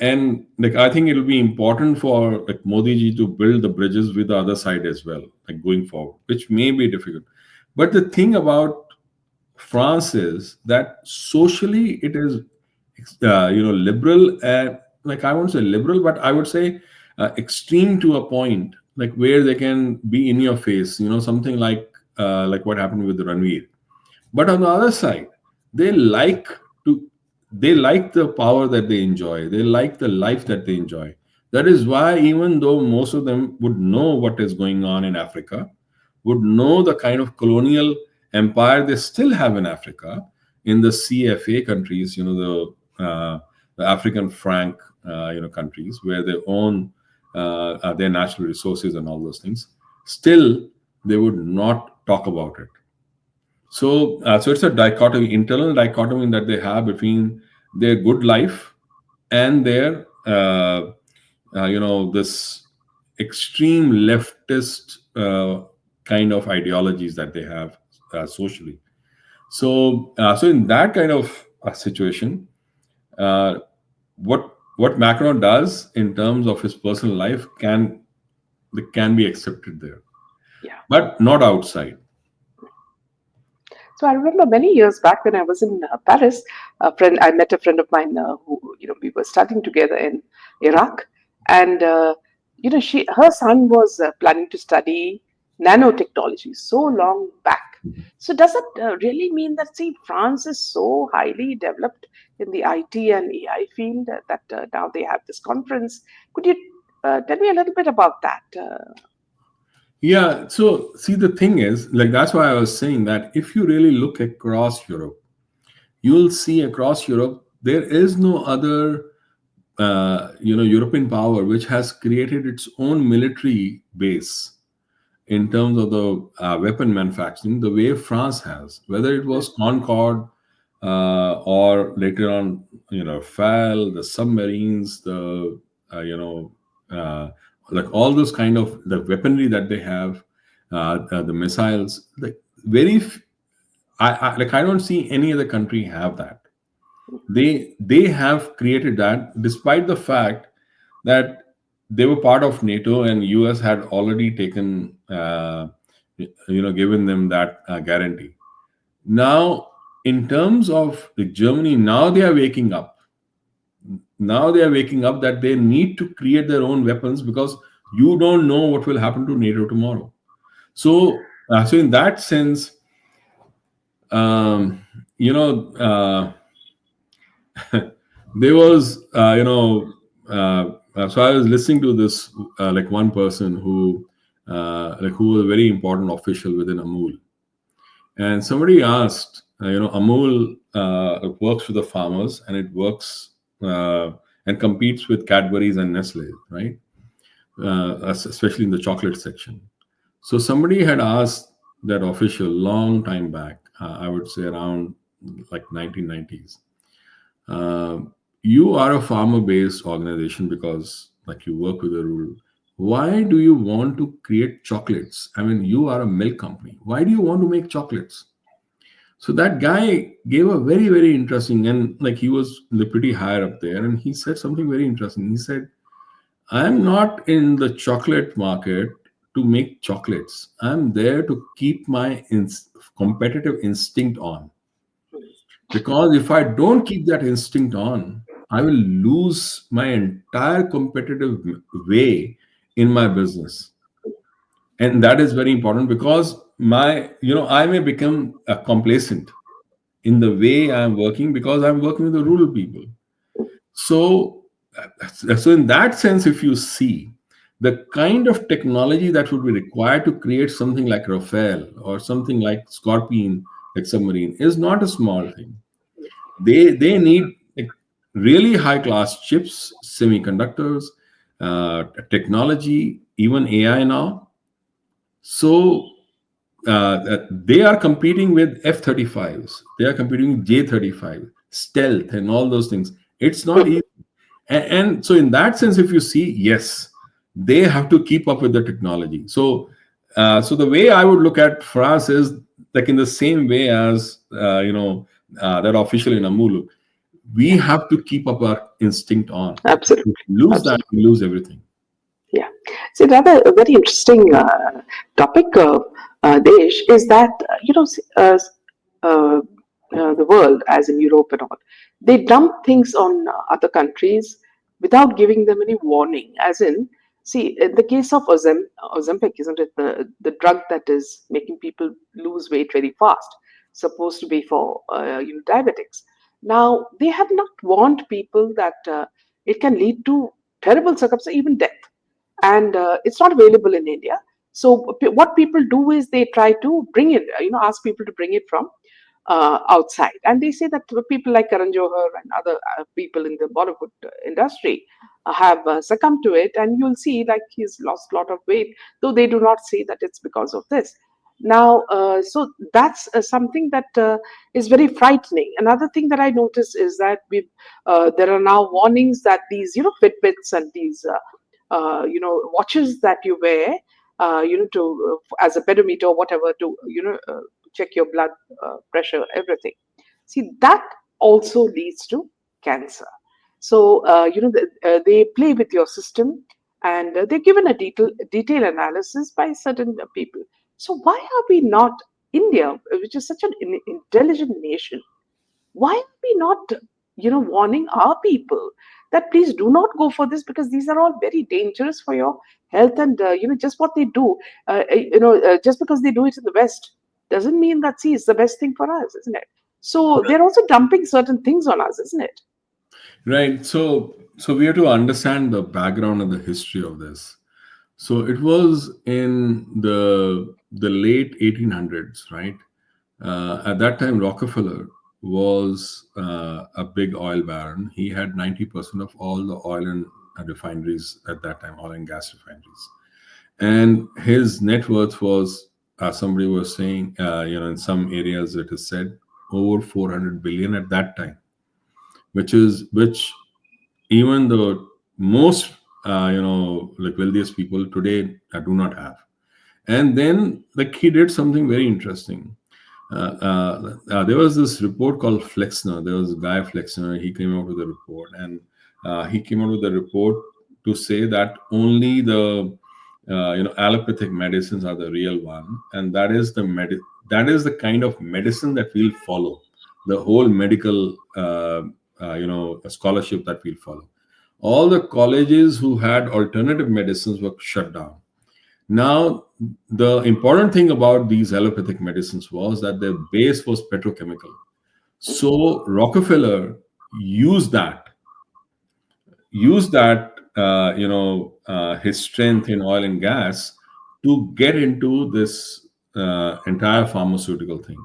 And like I think it'll be important for like Modi ji to build the bridges with the other side as well, like going forward, which may be difficult. But the thing about France is that socially it is liberal, like I won't say liberal, but I would say extreme to a point, like where they can be in your face, something like what happened with Ranveer. But on the other side, they like to they like the power that they enjoy. They like the life that they enjoy. That is why, even though most of them would know what is going on in Africa, would know the kind of colonial empire they still have in Africa, in the CFA countries, the African franc, countries where they own their natural resources and all those things. Still, they would not talk about it. So it's a dichotomy, internal dichotomy that they have between their good life and their, this extreme leftist kind of ideologies that they have socially. So in that kind of situation, uh, what Macron does in terms of his personal life can be accepted there, Yeah. but not outside. So I remember many years back when I was in Paris, I met a friend of mine who, we were studying together in Iraq, and her son was planning to study nanotechnology so long back. So does it really mean that, see, France is so highly developed in the IT and AI field that now they have this conference? Could you tell me a little bit about that? Yeah, so see, the thing is, like, that's why I was saying that if you really look across Europe, you'll see across Europe there is no other European power which has created its own military base in terms of the weapon manufacturing the way France has, whether it was Concorde or later on, FAL, the submarines, the uh, like all those kind of the weaponry that they have, the missiles. Like very, I don't see any other country have that. They have created that despite the fact that they were part of NATO and US had already taken given them that guarantee. Now, in terms of the Germany, now they are waking up. Now they are waking up that they need to create their own weapons because you don't know what will happen to NATO tomorrow. So in that sense, um, you know, there was, so I was listening to this, like one person who was a very important official within Amul, and somebody asked, Amul works with the farmers and it works and competes with Cadbury's and Nestle, right? Especially in the chocolate section. So somebody had asked that official long time back, I would say around like 1990s. You are a farmer-based organization because, like, you work with the rural. Why do you want to create chocolates? I mean, you are a milk company. Why do you want to make chocolates? So that guy gave a very, very interesting, and like he was pretty higher up there, and he said something very interesting. He said, I'm not in the chocolate market to make chocolates. I'm there to keep my competitive instinct on. Because if I don't keep that instinct on, I will lose my entire competitive way in my business. And that is very important because I may become complacent in the way I'm working because I'm working with the rural people. So, so in that sense, if you see the kind of technology that would be required to create something like Rafale or something like Scorpion, like submarine, is not a small thing. They need like really high class chips, semiconductors, technology, even AI now. So they are competing with F-35s. They are competing with J-35, stealth, and all those things. It's not easy. And so, in that sense, if you see, yes, they have to keep up with the technology. So the way I would look at France is like in the same way as that official in Amulu. We have to keep up our instinct on. If we Absolutely. lose that, Absolutely. we lose everything. Yeah. So another very interesting topic, Desh, is that uh, the world, as in Europe and all, they dump things on other countries without giving them any warning. As in, see, in the case of Ozempic, isn't it the drug that is making people lose weight very fast, supposed to be for diabetics. Now they have not warned people that it can lead to terrible circumstances, even death, and it's not available in India. So what people do is they try to bring it, ask people to bring it from outside, and they say that people like Karan Johar and other people in the Bollywood industry have succumbed to it, and you'll see like he's lost a lot of weight, though they do not say that it's because of this. Now, so that's something that is very frightening. Another thing that I notice is that there are now warnings that these, Fitbits and these watches that you wear, to as a pedometer or whatever, to check your blood pressure, everything. See, that also leads to cancer. So they play with your system, and they're given a detailed analysis by certain people. So why are we not, India, which is such an intelligent nation, why are we not warning our people that please do not go for this, because these are all very dangerous for your health, and just what they do, just because they do it in the West doesn't mean that, see, it's the best thing for us, isn't it? So they're also dumping certain things on us, isn't it? Right. So we have to understand the background and the history of this. So it was in the late 1800s, right? At that time, Rockefeller was a big oil baron. He had 90% of all the oil and refineries at that time, oil and gas refineries. and his net worth was, somebody was saying, in some areas it is said over 400 billion at that time, which even the most like wealthiest people today do not have. And then like he did something very interesting. There was this report called Flexner. There was a guy Flexner. He came out with a report, and he came out with a report to say that only the allopathic medicines are the real one, and that is the kind of medicine that we'll follow. The whole medical scholarship that we'll follow. All the colleges who had alternative medicines were shut down. Now, the important thing about these allopathic medicines was that their base was petrochemical. So Rockefeller used that, his strength in oil and gas to get into this entire pharmaceutical thing,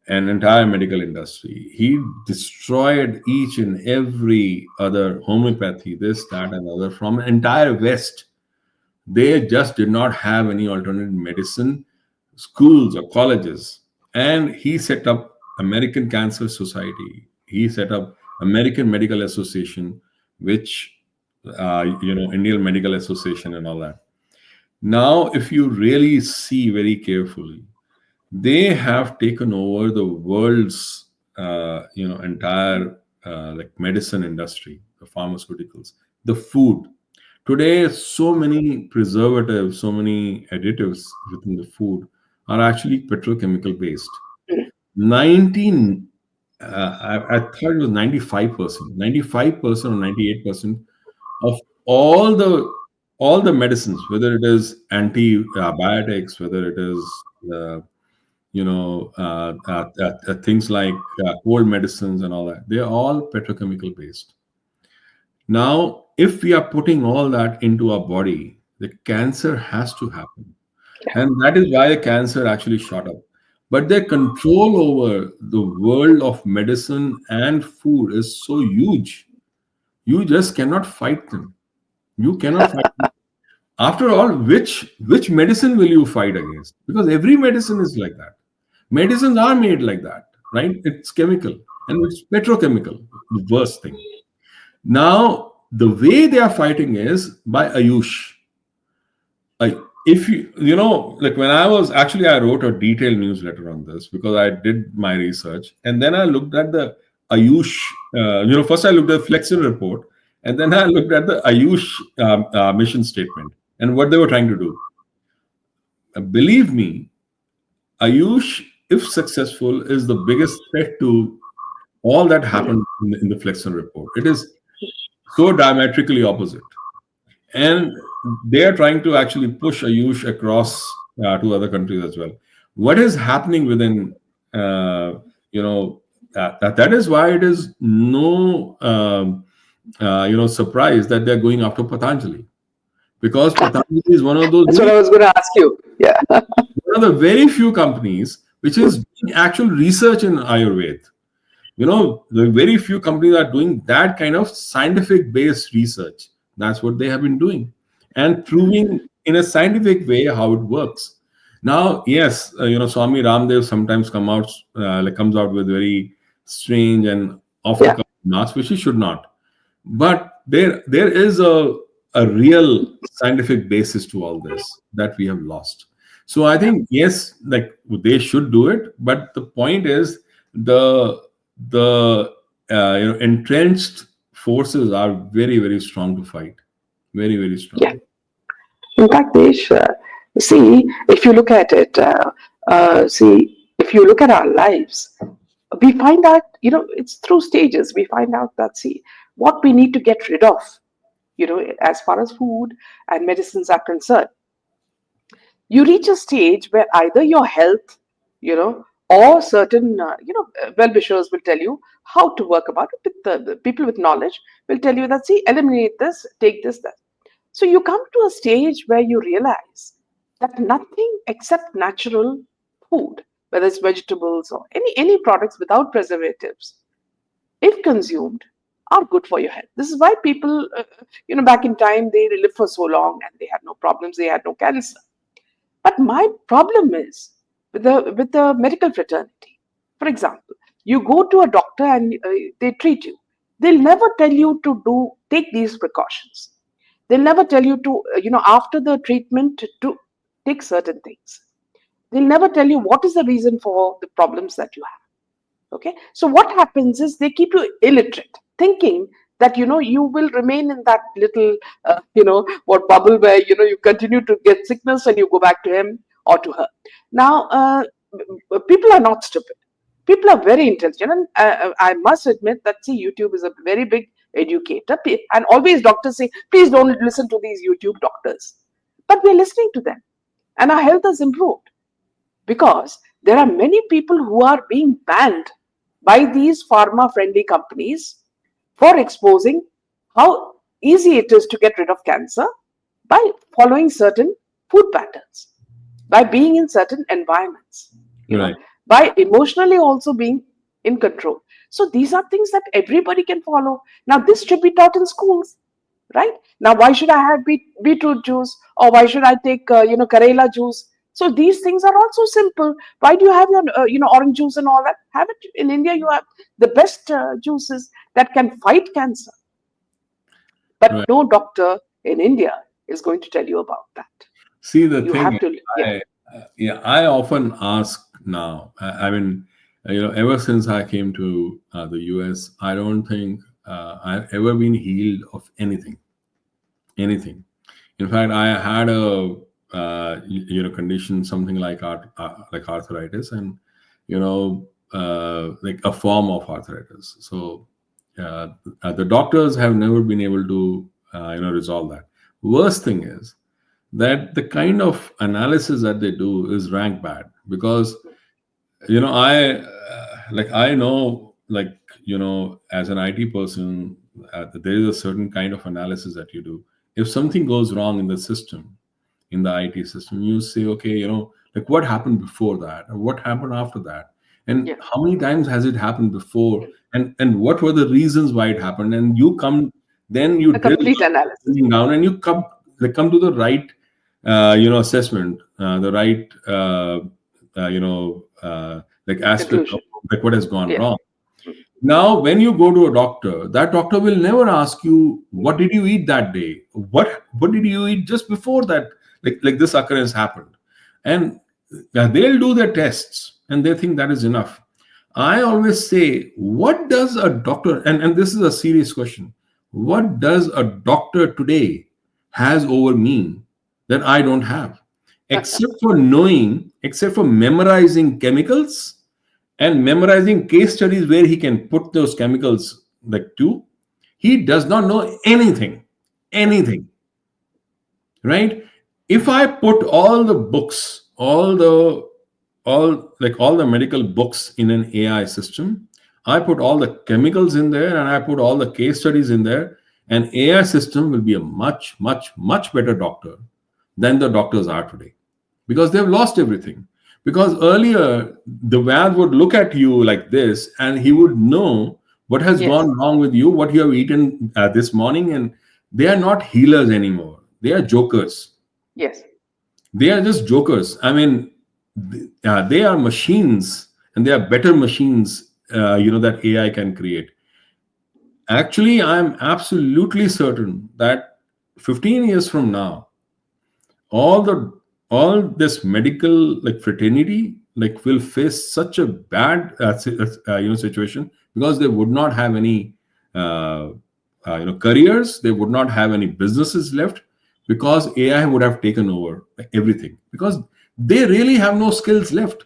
an entire medical industry. He destroyed each and every other homeopathy, this, that, and other from entire West. They just did not have any alternative medicine schools or colleges. And he set up American Cancer Society. He set up American Medical Association, which Indian Medical Association and all that. Now, if you really see very carefully, they have taken over the world's entire like medicine industry, the pharmaceuticals, the food. Today, so many preservatives, so many additives within the food are actually petrochemical based. 19, I thought it was 95%, 95% or 98% of all the medicines, whether it is antibiotics, whether it is things like cold medicines and all that, they are all petrochemical based. Now, if we are putting all that into our body, the cancer has to happen. And that is why the cancer actually shot up. But their control over the world of medicine and food is so huge. You just cannot fight them. You cannot fight them. After all, which medicine will you fight against? Because every medicine is like that. Medicines are made like that, right? It's chemical and it's petrochemical, the worst thing. Now, the way they are fighting is by Ayush. If like when I was actually, I wrote a detailed newsletter on this because I did my research, and then I looked at the Ayush. First I looked at the Flexer report, and then I looked at the Ayush mission statement and what they were trying to do. Believe me, Ayush, if successful, is the biggest threat to all that happened in the Flexer report. It is so diametrically opposite. And they are trying to actually push Ayush across to other countries as well. What is happening within, that is why it is no, surprise that they're going after Patanjali. Because Patanjali is one of those. That's what I was going to ask you. Yeah. One of the very few companies which is doing actual research in Ayurveda. The very few companies are doing that kind of scientific based research. That's what they have been doing and proving in a scientific way how it works. Now, yes, Swami Ramdev sometimes comes out with very strange and off-the-cuff remarks, which he should not. But there is a real scientific basis to all this that we have lost. So I think, yes, like they should do it, but the point is the entrenched forces are very, very strong to fight. Very, very strong. Yeah. In fact, Desh, see, if you look at it, if you look at our lives, we find out, it's through stages. We find out that, see, what we need to get rid of, as far as food and medicines are concerned. You reach a stage where either your health, or certain, well-wishers will tell you how to work about it. The people with knowledge will tell you that, see, eliminate this, take this, that. So you come to a stage where you realize that nothing except natural food, whether it's vegetables or any products without preservatives, if consumed, are good for your health. This is why people, back in time, they lived for so long and they had no problems, they had no cancer. But my problem is with the medical fraternity. For example, you go to a doctor and they treat you. They'll never tell you to take these precautions. They'll never tell you to, after the treatment to take certain things. They'll never tell you what is the reason for the problems that you have. Okay, so what happens is they keep you illiterate, thinking that you will remain in that little what bubble where you continue to get sickness and you go back to him or to her. Now, people are not stupid. People are very intelligent, and I must admit that, see, YouTube is a very big educator, and always doctors say, please don't listen to these YouTube doctors, but we're listening to them, and our health has improved because there are many people who are being banned by these pharma friendly companies for exposing how easy it is to get rid of cancer by following certain food patterns, by being in certain environments, Right. by emotionally also being in control. So these are things that everybody can follow. Now, this should be taught in schools, right? Now, why should I have beetroot juice, or why should I take Karela juice? So these things are also simple. Why do you have your orange juice and all that? Have it in India. You have the best juices that can fight cancer, but Right. no doctor in India is going to tell you about that. See, the You thing have is, to, yeah, I often ask now. I mean, ever since I came to the US, I don't think I've ever been healed of anything. Anything. In fact, I had a condition, something like like arthritis, and like a form of arthritis. So the doctors have never been able to resolve that. Worst thing is that the kind of analysis that they do is rank bad, because I know, like, as an IT person, there is a certain kind of analysis that you do. If something goes wrong in the system, in the IT system, you say, okay, like, what happened before that, or what happened after that, and yeah, how many times has it happened before, and what were the reasons why it happened, and you come, then you a drill complete analysis, down, and you come to the right assessment, the right like aspect of conclusion. like what has gone Yeah, wrong. Now, when you go to a doctor, that doctor will never ask you, what did you eat that day? What did you eat just before that? Like this occurrence happened. And they'll do their tests and they think that is enough. I always say, what does a doctor, and this is a serious question, what does a doctor today has over me that I don't have? Except for knowing, except for memorizing chemicals and memorizing case studies where he can put those chemicals like to, he does not know anything. Anything. Right? If I put all the books, all the medical books in an AI system, I put all the chemicals in there and I put all the case studies in there, an AI system will be a much, much, much better doctor than the doctors are today, because they've lost everything. Because earlier, the VAD would look at you like this and he would know what has yes, gone wrong with you, what you have eaten this morning, and they are not healers anymore. They are jokers. yes. They are just jokers. I mean, they are machines, and they are better machines, that AI can create. Actually, I'm absolutely certain that 15 years from now, all the all this medical like fraternity like will face such a bad situation, because they would not have any uh, careers, they would not have any businesses left, because AI would have taken over everything, because they really have no skills left.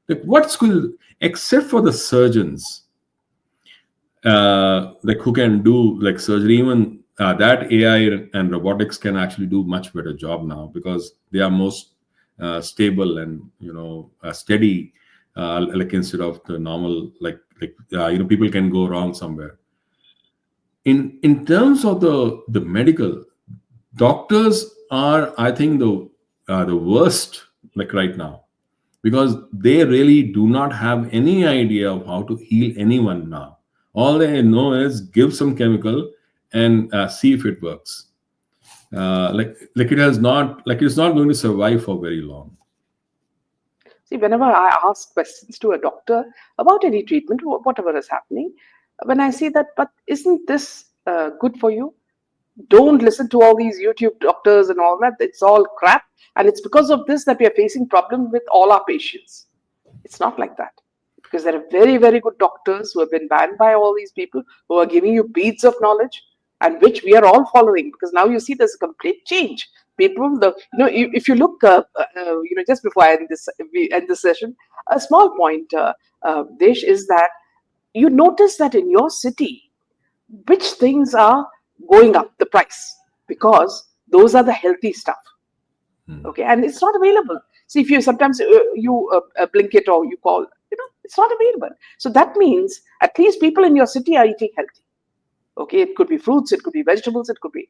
Like, what skill, except for the surgeons, like who can do like surgery, even that AI and robotics can actually do much better job now, because they are most stable and steady, like instead of the normal, people can go wrong somewhere. In terms of the medical, doctors are, I think, the worst, like right now, because they really do not have any idea of how to heal anyone now. All they know is give some chemical and see if it works. Like it has not, like it's not going to survive for very long. See, whenever I ask questions to a doctor about any treatment, whatever is happening, when I say that, but isn't this good for you? Don't listen to all these YouTube doctors and all that. It's all crap. And it's because of this that we are facing problems with all our patients. It's not like that. Because there are very, very good doctors who have been banned by all these people who are giving you beads of knowledge and which we are all following. Because now you see there's a complete change. People, if you look, just before we end this session, a small point, Desh, is that you notice that in your city, which things are going up the price because those are the healthy stuff. Okay, and it's not available. See, if you sometimes blink it or you call, it's not available. So that means at least people in your city are eating healthy. Okay, it could be fruits, it could be vegetables, it could be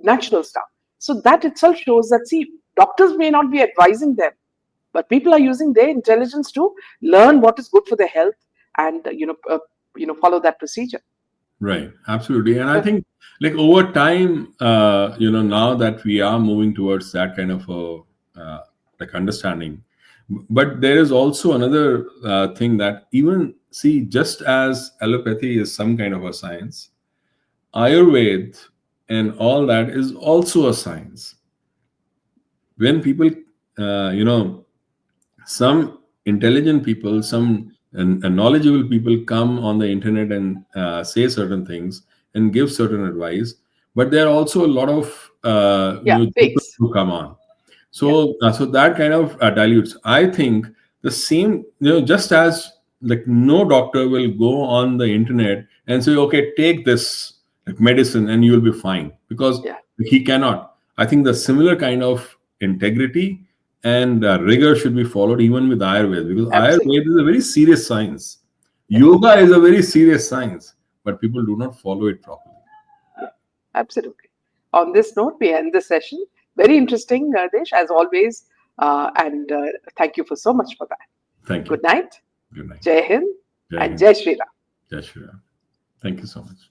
natural stuff. So that itself shows that, see, doctors may not be advising them, but people are using their intelligence to learn what is good for their health and follow that procedure. Right, absolutely. And I think, like, over time, now that we are moving towards that kind of like understanding, but there is also another thing that, even see, just as allopathy is some kind of a science, Ayurveda and all that is also a science. When people, some intelligent people, some knowledgeable people come on the internet and say certain things and give certain advice, but there are also a lot of people Fakes. who come on. So so that kind of dilutes. I think the same, just as, like, no doctor will go on the internet and say, okay, take this, like, medicine and you'll be fine, because he cannot. I think the similar kind of integrity and rigor should be followed even with Ayurveda, because Absolutely. Ayurveda is a very serious science. Yoga is a very serious science, but people do not follow it properly. Yeah, absolutely. On this note, we end the session. Very interesting, Desh, as always. And thank you for so much for that. Thank you. Good night. Good night. Jai Hind Jai and Hind. Jai Shri Ram. Jai Shri Ram. Thank you so much.